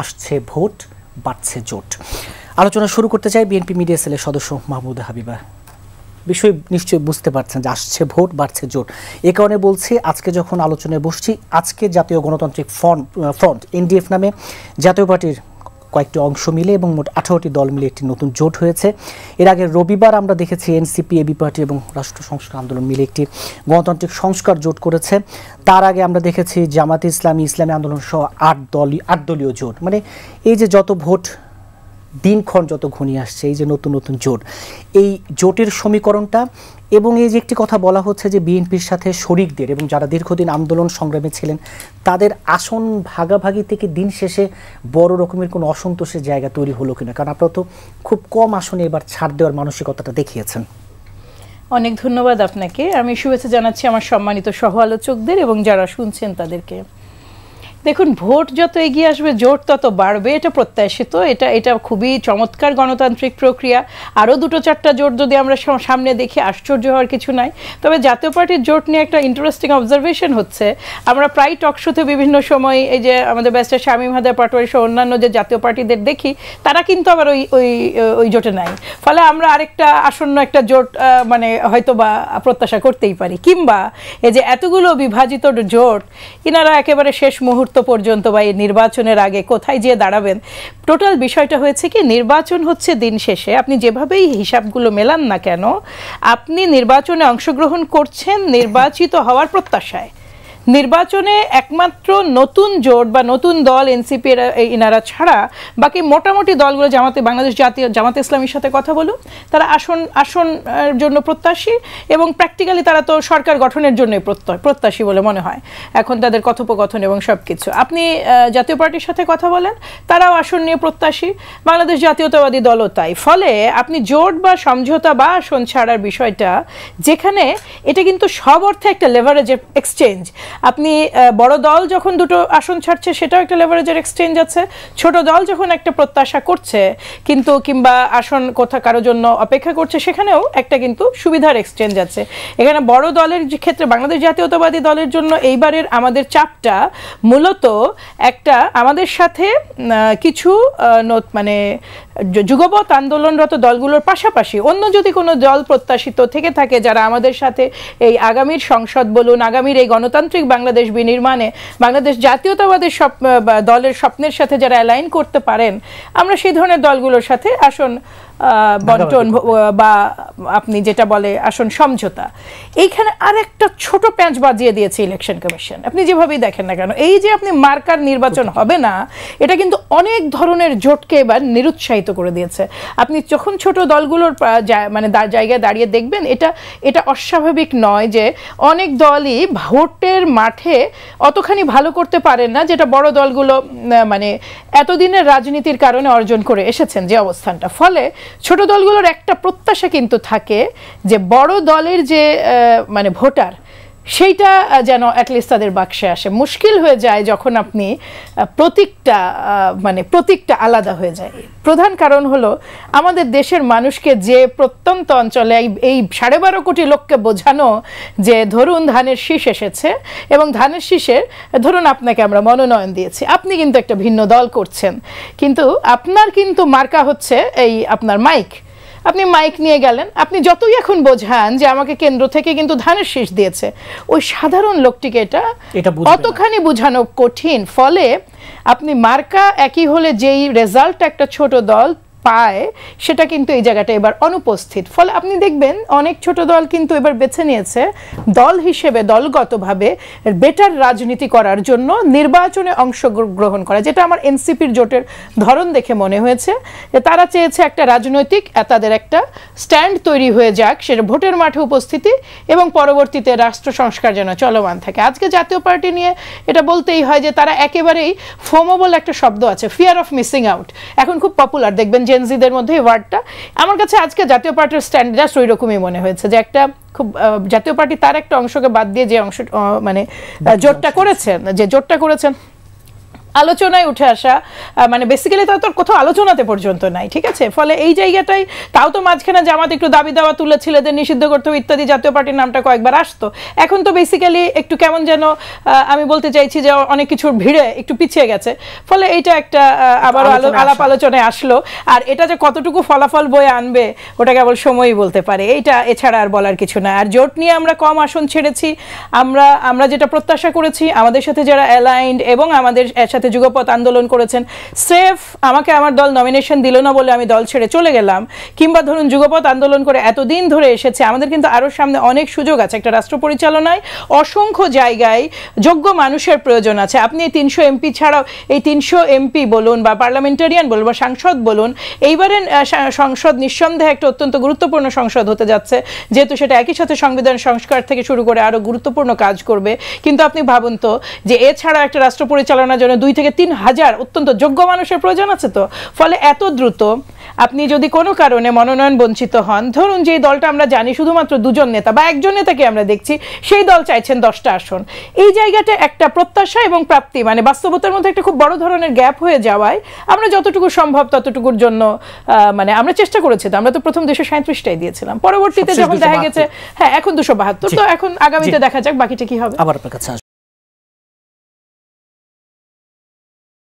আসছে ভোট, বাড়ছে জোট। আলোচনা শুরু করতে চাই বিএনপি মিডিয়া সেলের সদস্য মাহমুদা হাবিবা। বিষয় নিশ্চয়ই বুঝতে পারছেন যে আসছে ভোট, বাড়ছে জোট। এ কারণে বলছি, আজকে যখন আলোচনায় বসছি, আজকে জাতীয় গণতান্ত্রিক ফ্রন্ট এনডিএফ নামে জাতীয় পার্টির কয়েকটি অংশ মিলে এবং মোট 18টি দল মিলে একটি নতুন জোট হয়েছে। এর আগে রবিবার আমরা দেখেছি এনসিপি, এবি পার্টি এবং রাষ্ট্র সংস্কার আন্দোলন মিলে একটি গণতান্ত্রিক সংস্কার জোট করেছে। তার আগে আমরা দেখেছি জামাতে ইসলামী, ইসলামী আন্দোলন সহ 8 দলীয় জোট। মানে এই যে যত ভোট দিনক্ষণ যত ঘনিয়ে আসছে, এই যে নতুন নতুন জোট, এই জোটের সমীকরণটা এবং এই যে একটি কথা বলা হচ্ছে যে বিএনপির সাথে শরিকদের এবং যারা দীর্ঘদিন আন্দোলন সংগ্রামে ছিলেন তাদের আসন ভাগাভাগি থেকে দিন শেষে বড় রকমের কোনো অসন্তোষের জায়গা তৈরি হলো কিনা, কারণ আপনারা তো খুব কম আসনে এবার ছাড় দেওয়ার মানসিকতাটা দেখিয়েছেন। অনেক ধন্যবাদ আপনাকে। আমি শুভেচ্ছা জানাচ্ছি আমার সম্মানিত সহ আলোচকদের এবং যারা শুনছেন তাদেরকে। দেখুন, ভোট যত এগিয়ে আসবে জোট তত বাড়বে, এটা প্রত্যাশিত। এটা খুবই চমৎকার গণতান্ত্রিক প্রক্রিয়া। আরও 2-4টা জোট যদি আমরা সামনে দেখি, আশ্চর্য হওয়ার কিছু নাই। তবে জাতীয় পার্টির জোট নিয়ে একটা ইন্টারেস্টিং অবজারভেশন হচ্ছে, আমরা প্রায় টকশোতে বিভিন্ন সময় এই যে আমাদের ব্যারিস্টার শামীম হায়দার পাটোয়ারি সহ অন্যান্য যে জাতীয় পার্টিদের দেখি, তারা কিন্তু আবার ওই জোটে নাই। ফলে আমরা আরেকটা আসন্ন একটা জোট মানে হয়তো বা প্রত্যাশা করতেই পারি। কিংবা এই যে এতগুলো বিভাজিত জোট, ইনারা একেবারে শেষ মুহূর্ত পর্যন্ত বা এই নির্বাচনের আগে কোথায় যেয়ে দাঁড়াবেন। টোটাল বিষয়টা হয়েছে কি, নির্বাচন হচ্ছে দিন শেষে আপনি যেভাবেই হিসাবগুলো মেলান না কেন, আপনি নির্বাচনে অংশগ্রহণ করছেন নির্বাচিত হওয়ার প্রত্যাশায়। নির্বাচনে একমাত্র নতুন জোট বা নতুন দল এনসিপি ইনারা ছাড়া বাকি মোটামুটি দলগুলো, বাংলাদেশ জামাতে ইসলামীর সাথে কথা বলুন, তারা আসন জন্য প্রত্যাশী এবং প্র্যাকটিক্যালি তারা তো সরকার গঠনের জন্যই প্রত্যাশী বলে মনে হয় এখন তাদের কথোপকথন এবং সব কিছু। আপনি জাতীয় পার্টির সাথে কথা বলেন, তারাও আসন নিয়ে প্রত্যাশী, বাংলাদেশ জাতীয়তাবাদী দলও তাই। ফলে আপনি জোট বা সমঝোতা বা আসন ছাড়ার বিষয়টা, যেখানে এটা কিন্তু সব অর্থে একটা লেভারেজের এক্সচেঞ্জ। আপনি বড় দল যখন 2টো আসন ছাড়ছে, সেটাও একটা লেভারেজের এক্সচেঞ্জ আছে। ছোট দল যখন একটা প্রত্যাশা করছে কিন্তু কিংবা আসন কোথা কারোর জন্য অপেক্ষা করছে, সেখানেও একটা কিন্তু সুবিধার এক্সচেঞ্জ আছে। এখানে বড় দলের ক্ষেত্রে বাংলাদেশ জাতীয়তাবাদী দলের জন্য এইবারের আমাদের চাপটা মূলত একটা আমাদের সাথে কিছু মানে যুগপৎ আন্দোলনরত দলগুলোর পাশাপাশি অন্য যদি কোনো দল প্রত্যাশিত থেকে থাকে, যারা আমাদের সাথে এই আগামীর সংসদ বলুন, আগামীর এই গণতান্ত্রিক বাংলাদেশ বিনির্মাণে বাংলাদেশ জাতীয়তাবাদের দলের স্বপ্নের সাথে যারা অ্যালাইন করতে পারেন, আমরা সেই ধরনের দলগুলোর সাথে আসন বন্টন বা আপনি যেটা বলে আসন সমঝোতা, এইখানে আরেকটা ছোট প্যাঁচ বাজিয়ে দিয়েছে ইলেকশন কমিশন। আপনি যেভাবেই দেখেন না কেন, এই যে আপনি মার্কার নির্বাচন হবে না, এটা কিন্তু অনেক ধরনের জোটকে এবার নিরুৎসাহিত করে দিয়েছে। আপনি যখন ছোট দলগুলোর মানে জায়গায় দাঁড়িয়ে দেখবেন, এটা অস্বাভাবিক নয় যে অনেক দলই ভোটের মাঠে অতখানি ভালো করতে পারেন না, যেটা বড় দলগুলো মানে এতদিনের রাজনীতির কারণে অর্জন করে এসেছেন যে অবস্থানটা। ফলে ছোট দলগুলোর একটা প্রত্যাশা কিন্তু থাকে যে বড় দলের যে মানে ভোটার, সেইটা যেন অ্যাটলিস্ট তাদের বাক্সে আসে। মুশকিল হয়ে যায় যখন আপনি প্রতীকটা আলাদা হয়ে যায়। প্রধান কারণ হলো আমাদের দেশের মানুষকে যে প্রত্যন্ত অঞ্চলে এই 12.5 কোটি লোককে বোঝানো যে ধরুন ধানের শীষ এসেছে এবং ধানের শীষের ধরুন আপনাকে আমরা মনোনয়ন দিয়েছি, আপনি কিন্তু একটা ভিন্ন দল করছেন, কিন্তু আপনার কিন্তু মার্কা হচ্ছে এই আপনার মাইক। আপনি মাইক নিয়ে গেলেন, আপনি যতই এখন বোঝান যে আমাকে কেন্দ্র থেকে কিন্তু ধানের শীষ দিয়েছে, ওই সাধারণ লোকটিকে এটা অতখানি বোঝানো কঠিন। ফলে আপনি মার্কা একই হলে যেই রেজাল্ট একটা ছোট দল পায়, সেটা কিন্তু এই জায়গাটা এবার অনুপস্থিত। ফলে আপনি দেখবেন অনেক ছোট দল কিন্তু এবার বেছে নিয়েছে দল হিসেবে দলগতভাবে বেটার রাজনীতি করার জন্য নির্বাচনে অংশগ্রহণ করা, যেটা আমার এনসিপির জোটের ধরন দেখে মনে হয়েছে যে তারা চেয়েছে একটা রাজনৈতিক তাদের একটা স্ট্যান্ড তৈরি হয়ে যাক, সেটা ভোটের মাঠে উপস্থিতি এবং পরবর্তীতে রাষ্ট্র সংস্কার যেন চলমান থাকে। আজকে জাতীয় পার্টি নিয়ে এটা বলতেই হয় যে তারা একেবারেই ফোমো বলে একটা শব্দ আছে, ফিয়ার অফ মিসিং আউট, এখন খুব পপুলার। দেখবেন জেনজিদের মধ্যে এই ওয়ার্ডটা, আমার কাছে আজকে জাতীয় পার্টির স্ট্যান্ড জাস্ট ওই রকমই মনে হয়েছে যে একটা খুব জাতীয় পার্টি তার একটা অংশকে বাদ দিয়ে যে অংশ মানে জোটটা করেছেন আলোচনায় উঠে আসা, মানে বেসিক্যালি তো কোথাও আলোচনাতে পর্যন্ত নাই, ঠিক আছে? ফলে এই জায়গাটাই, তাও তো মাঝখানে জামাত একটু দাবি দাওয়া তুলে ছেলেদের নিষিদ্ধ করতে হবে ইত্যাদি, জাতীয় পার্টির নামটা কয়েকবার আসতো। এখন তো বেসিক্যালি একটু কেমন যেন আমি বলতে চাইছি যে অনেক কিছুর ভিড়ে একটু পিছিয়ে গেছে। ফলে এইটা একটা আবারও আলাপ আলোচনায় আসলো। আর এটা যে কতটুকু ফলাফল বয়ে আনবে ওটা কেবল সময়ই বলতে পারে, এইটা এছাড়া আর বলার কিছু না। আর জোট নিয়ে আমরা কম আসন ছেড়েছি, আমরা যেটা প্রত্যাশা করেছি, আমাদের সাথে যারা অ্যালাইন্ড এবং আমাদের সাথে যুগপৎ আন্দোলন করেছেন, সেফ আমাকে আমার দল নমিনেশন দিল না বলে আমি দল ছেড়ে চলে গেলাম, কিংবা ধরুন যুগপৎ আন্দোলন করে এতদিন ধরে এসেছে, আমাদের কিন্তু আরও সামনে অনেক সুযোগ আছে। একটা রাষ্ট্র পরিচালনায় অসংখ্য জায়গায় যোগ্য মানুষের প্রয়োজন আছে। আপনি এই 300 এমপি ছাড়াও, এই 300 এমপি বলুন বা পার্লামেন্টারিয়ান বলুন বা সাংসদ বলুন, এইবারের সংসদ নিঃসন্দেহে একটা অত্যন্ত গুরুত্বপূর্ণ সংসদ হতে যাচ্ছে, যেহেতু সেটা একই সাথে সংবিধান সংস্কার থেকে শুরু করে আরও গুরুত্বপূর্ণ কাজ করবে। কিন্তু আপনি ভাবুন তো যে এছাড়া একটা রাষ্ট্র পরিচালনার জন্য 2 থেকে 3 হাজার অত্যন্ত যোগ্য মানুষের প্রয়োজন আছে। তো ফলে এত দ্রুত আপনি যদি কোনো কারণে মনোনয়ন বঞ্চিত হন, ধরুন যে দলটা আমরা জানি শুধুমাত্র 2জন নেতা বা 1জন নেতাকে আমরা দেখছি, সেই দল চাইছেন 10টা আসন, এই জায়গাটা একটা প্রত্যাশা এবং প্রাপ্তি মানে বাস্তবতার মধ্যে একটা খুব বড় ধরনের গ্যাপ হয়ে যাওয়ায় আমরা যতটুকু সম্ভব ততটুকুর জন্য মানে আমরা চেষ্টা করেছি। তো আমরা তো প্রথম 237টাই দিয়েছিলাম, পরবর্তীতে যখন দেখা গেছে হ্যাঁ এখন 272, তো এখন আগামীতে দেখা যাক বাকিটা কি হবে। আবার আপনার কাছে